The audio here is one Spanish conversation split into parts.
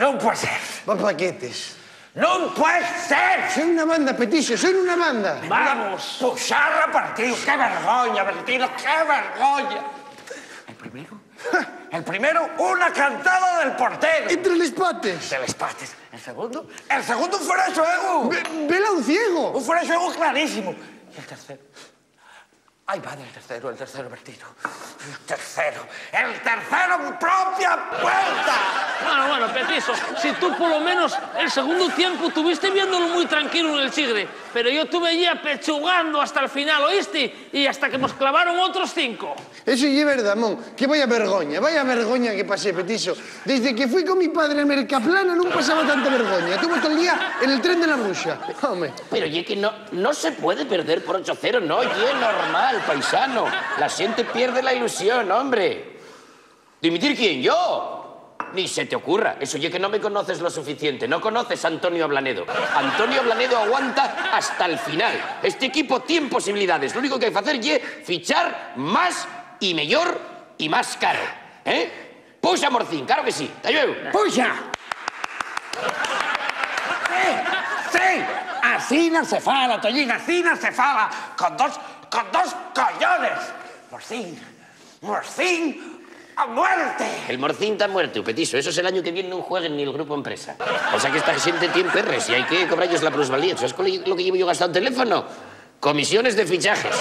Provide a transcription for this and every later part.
Non può ser. Va paquetes. Non può ser. Soy una banda, Petiso, soy una banda. Vamos. Puxarra partido. ¡Qué vergonya, Bertino! ¡Qué vergonya! El primero, una cantada del portero. Entre les pates. De les pates. El segundo un fuera de juego. Vela un ciego. Un fuera de juego clarísimo. Y el tercero. Ahí va el tercero, Bertino. El tercero en propia puerta. Bueno, Petiso, si tú por lo menos el segundo tiempo tuviste viéndolo muy tranquilo en el Sigre, pero yo tuve allí apechugando hasta el final, ¿oíste? Y hasta que nos clavaron otros 5. Eso sí es verdad, mon. Que vaya vergoña que pasé, Petiso. Desde que fui con mi padre a Mercaplana no pasaba tanta vergoña. Tuve todo el día en el tren de la Bruxa. Hombre. Pero ye que no se puede perder por 8-0, no, ye normal, paisano. La gente pierde la ilusión, hombre. ¿Dimitir quién? ¿Yo? Ni se te ocurra. Eso ye que no me conoces lo suficiente. No conoces a Antonio Ablanedo. Antonio Ablanedo aguanta hasta el final. Este equipo tiene posibilidades. Lo único que hay que hacer ye fichar más y mejor y más caro. Puxa, Morcín, claro que sí. Te llevo. ¡Puxa! Sí, así no se fala, Toñín, así no se fala. Con dos collones. Morcín, a muerte. El Morcín está muerto, Petiso. Eso es el año que viene no jueguen ni el grupo empresa. O sea que esta gente tiene perres y hay que cobrarles la plusvalía. ¿Sabes lo que llevo yo gastado en teléfono? Comisiones de fichajes.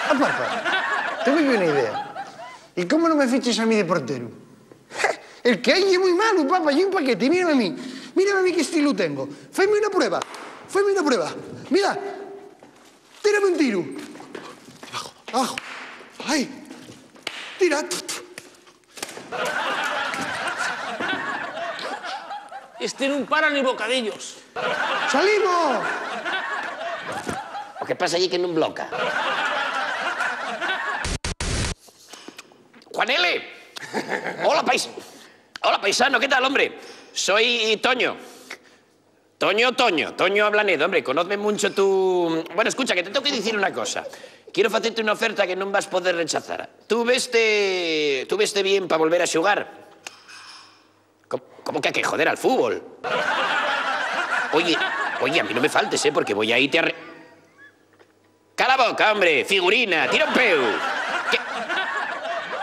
Papá, tengo yo una idea. ¿Y cómo no me fiches a mí de portero? El que hay es muy malo, papá. Y un paquete. Mírame a mí. Mírame a mí qué estilo tengo. Fáime una prueba. Mira. Tírame un tiro. Abajo. Ahí. Tira. Este no para ni bocadillos. ¡Salimos! Lo que pasa allí que no bloca. ¡Juanele! Hola, paisano, ¿qué tal, hombre? Soy Toño. Toño Ablanedo, hombre, conozme mucho tu... Bueno, escucha, que te tengo que decir una cosa. Quiero facerte una oferta que non vas poder rechazar. Tú veste bien para volver a xugar. ¿Cómo que a qué? Joder, al fútbol. Oye, a mí no me faltes, porque voy a irte a... ¡Cala boca, hombre! ¡Figurina! ¡Tira un peu! ¿Qué?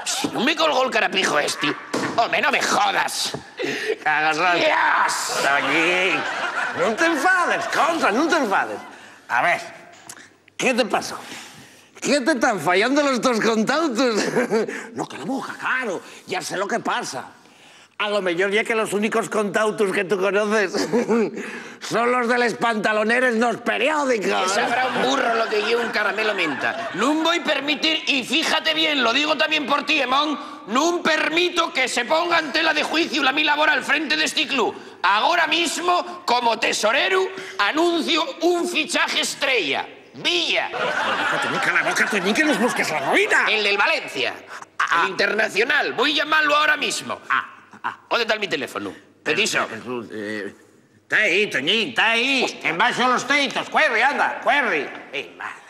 Si no me colgó el carapijo este... ¡Hombre, no me jodas! ¡Cagas! ¡Dios! Toñín, no te enfades, contra, no te enfades. A ver, ¿qué te pasó? ¿Qué te están fallando los dos contautos? No, que la boca, claro, ya sé lo que pasa. A lo mejor ya que los únicos contautos que tú conoces son los de los pantaloneros nos periódicos. Que sabrá un burro lo que lleva un caramelo menta. No voy a permitir, y fíjate bien, lo digo también por ti, Emón, no permito que se ponga en tela de juicio la mi labor al frente de este club. Ahora mismo, como tesorero, anuncio un fichaje estrella. Villa. Toñín, cala la boca, Toñín, que nos busques la ruina. El del Valencia. El internacional. Voy a llamarlo ahora mismo. ¿Dónde está mi teléfono? Petiso. Está ahí, Toñín, está ahí. En base a los teitos. Cuerri, anda, cuerri.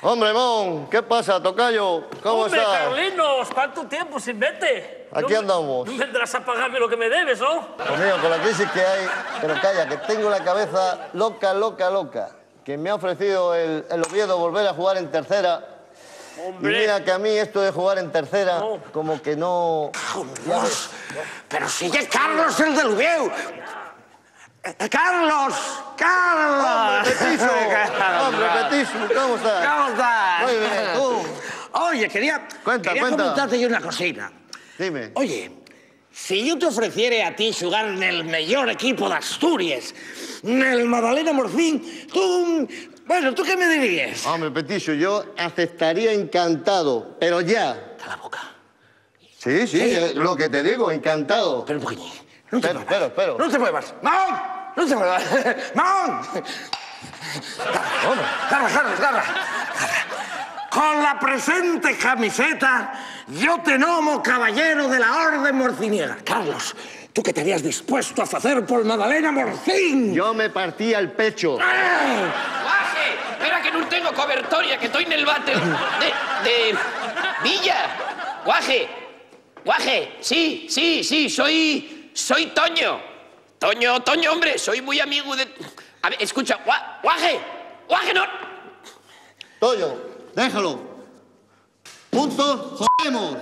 Hombre, Mon, ¿qué pasa, tocayo? ¿Cómo Hombre, estás? Carlinos, ¿cuánto tiempo sin vete? Aquí andamos. No vendrás a pagarme lo que me debes, ¿no? Pues mío, con la crisis que hay, pero calla, que tengo la cabeza loca. Que me ha ofrecido el Oviedo volver a jugar en tercera. Hombre. Y mira que a mí esto de jugar en tercera, como que no... Dios, pero sigue Carlos el del Ubieu. ¡Carlos! ¡Hombre, Petiso! ¡Hombre, Petiso! ¿Cómo estás? ¿Cómo estás? Muy bien, ¿tú? Oye, quería comentarte yo una cosita. Dime. Oye, si yo te ofreciera a ti jugar en el mejor equipo de Asturias, en el Madalena Morcín, ¿tú qué me dirías? Hombre, Petiso, yo aceptaría encantado, pero ya. Cala la boca. Sí, lo que te digo, encantado. Pero un poquillo. No te muevas. Espero. No te muevas. ¡Mon! No te muevas. ¡Mon! Garra. Con la presente camiseta, yo te nomo caballero de la Orden Morciniega. Carlos, ¿tú qué te habías dispuesto a hacer por Madalena Morcín? Yo me partía el pecho. ¡Guaje! Espera que no tengo cobertoria, que estoy en el váter de Villa. ¡Guaje! Sí, soy Toño. Toño, hombre, soy muy amigo de... A ver, escucha, Guaje, no... Toño, déjalo. Punto, jodemos.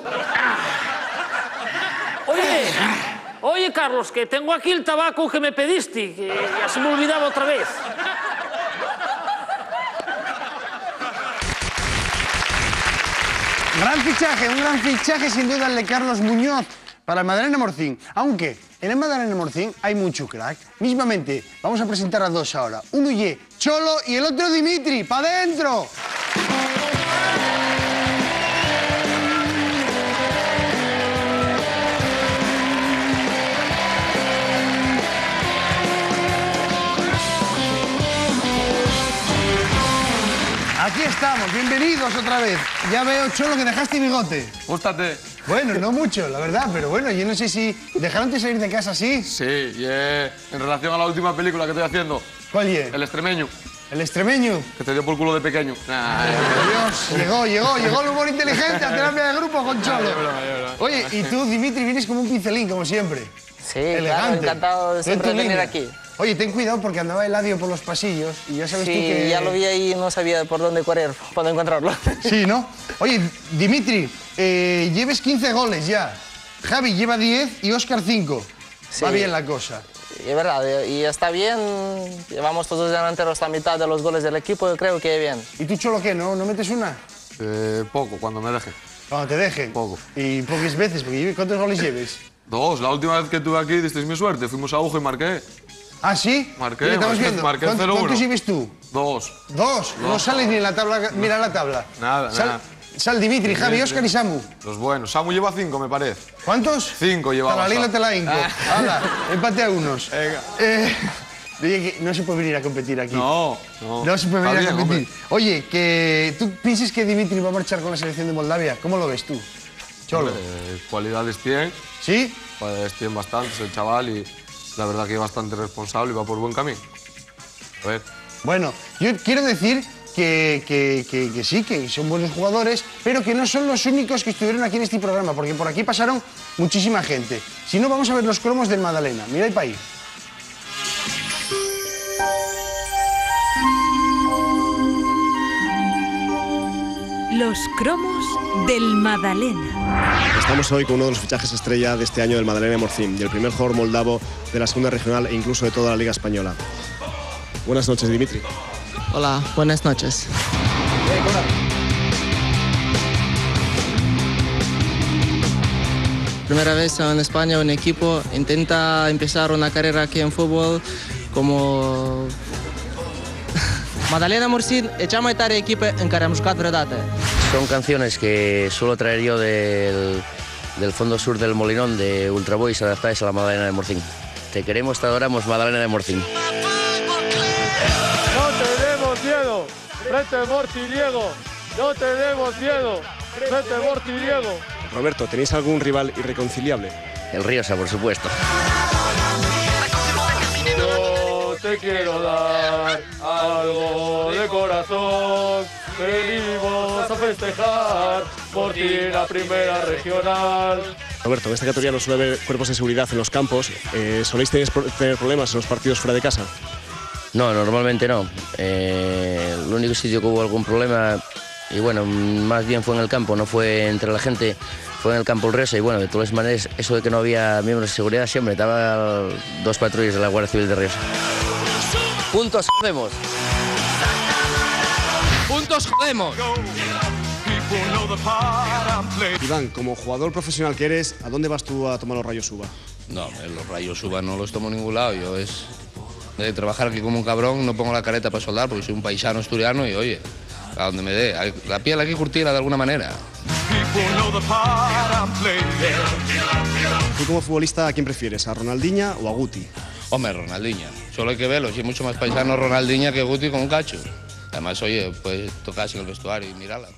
Oye, Carlos, que tengo aquí el tabaco que me pediste, que ya se me olvidaba otra vez. Un gran fichaje sin duda el de Carlos Muñoz para el Madalena Morcín. Aunque en el Madalena Morcín hay mucho crack. Mismamente, vamos a presentar a dos ahora. Uno ye Cholo y el otro Dimitri. ¡Pa' dentro! Aquí estamos, bienvenidos otra vez. Ya veo, Cholo, que dejaste bigote. Gústate. Bueno, no mucho, la verdad, pero bueno, yo no sé si... ¿Dejaron de salir de casa así? Sí, y en relación a la última película que estoy haciendo. ¿Cuál es? El extremeño, ¿El extremeño? que te dio por culo de pequeño. Dios, llegó el humor inteligente a terapia de grupo con Cholo. Oye, y tú, Dimitri, vienes como un pincelín, como siempre. Sí, Elegante. claro, encantado de Ven siempre tu venir línea. aquí. Oye, ten cuidado porque andaba Eladio por los pasillos y ya sabes tú Sí, que... ya lo vi ahí y no sabía por dónde correr, para encontrarlo. Sí, ¿no? Oye, Dimitri, lleves 15 goles ya. Javi lleva 10 y Óscar 5. Sí. Va bien la cosa. Y es verdad, y está bien. Llevamos todos los delanteros la mitad de los goles del equipo, yo creo que bien. ¿Y tú, Cholo, qué? ¿No metes una? Poco, cuando me deje. Cuando te dejen. Poco. Y pocas veces, porque ¿cuántos goles lleves? 2. La última vez que estuve aquí disteis mi suerte. Fuimos a Ujo y marqué. ¿Ah, sí? Marqué, Mira, estamos marqué, viendo. marqué ¿Cuántos 0-1. lleves tú? 2. ¿Dos? No sales ni en la tabla. Mira la tabla. Nada. Sal Dimitri, Javi, Óscar y Samu. Los buenos. Samu lleva 5, me parece. ¿Cuántos? 5 llevaba. Te la lila, Samu. te la hinco. Hala, empate a unos. Venga. Oye, que no se puede venir a competir aquí. No. No se puede venir Está a bien, competir. hombre. Oye, que tú piensas que Dimitri va a marchar con la selección de Moldavia. ¿Cómo lo ves tú? Cholo. Cualidades tiene. ¿Sí? Cualidades tiene bastantes el chaval y la verdad que es bastante responsable y va por buen camino. A ver. Bueno, yo quiero decir que sí, que son buenos jugadores, pero que no son los únicos que estuvieron aquí en este programa, porque por aquí pasaron muchísima gente. Si no, vamos a ver los cromos del Madalena. Mira el país. Los cromos del Madalena. Estamos hoy con uno de los fichajes estrella de este año del Madalena Morcín y el primer jugador moldavo de la segunda regional e incluso de toda la Liga Española. Buenas noches, Dimitri. Hola, buenas noches. Primera vez en España un equipo intenta empezar una carrera aquí en fútbol como... Madalena Morcín, echamos a tare equipo en Caramuscat Redate. Son canciones que suelo traer yo del fondo sur del Molinón, de Ultraboys, adaptadas a la Madalena de Morcín. Te queremos, te adoramos, Madalena de Morcín. No tenemos miedo, frente Morciniego. No tenemos miedo, frente Morciniego. Roberto, ¿tenéis algún rival irreconciliable? El Riosa, por supuesto. Yo te quiero dar algo de corazón. Venimos a festejar por ti la primera regional. Roberto, en esta categoría no suele haber cuerpos de seguridad en los campos. ¿Soléis tener problemas en los partidos fuera de casa? No, normalmente no. El único sitio que hubo algún problema, y bueno, más bien fue en el campo, no fue entre la gente, fue en el campo el Riosa. Y bueno, de todas maneras, eso de que no había miembros de seguridad, siempre estaban 2 patrullas de la Guardia Civil de Riosa. Puntos, jodemos. ¡Juntos jodemos! Iván, como jugador profesional que eres, ¿a dónde vas tú a tomar los rayos uva? No, los rayos uva no los tomo en ningún lado. Yo es de trabajar aquí como un cabrón, no pongo la careta para soldar porque soy un paisano asturiano y oye, a donde me dé. La piel hay que curtirla de alguna manera. Tú como futbolista, ¿a quién prefieres? ¿A Ronaldinho o a Guti? Hombre, Ronaldinho. Solo hay que verlo. Si es mucho más paisano Ronaldinho que Guti con un cacho. Además, oye, pues tocarse en el vestuario y mirarla.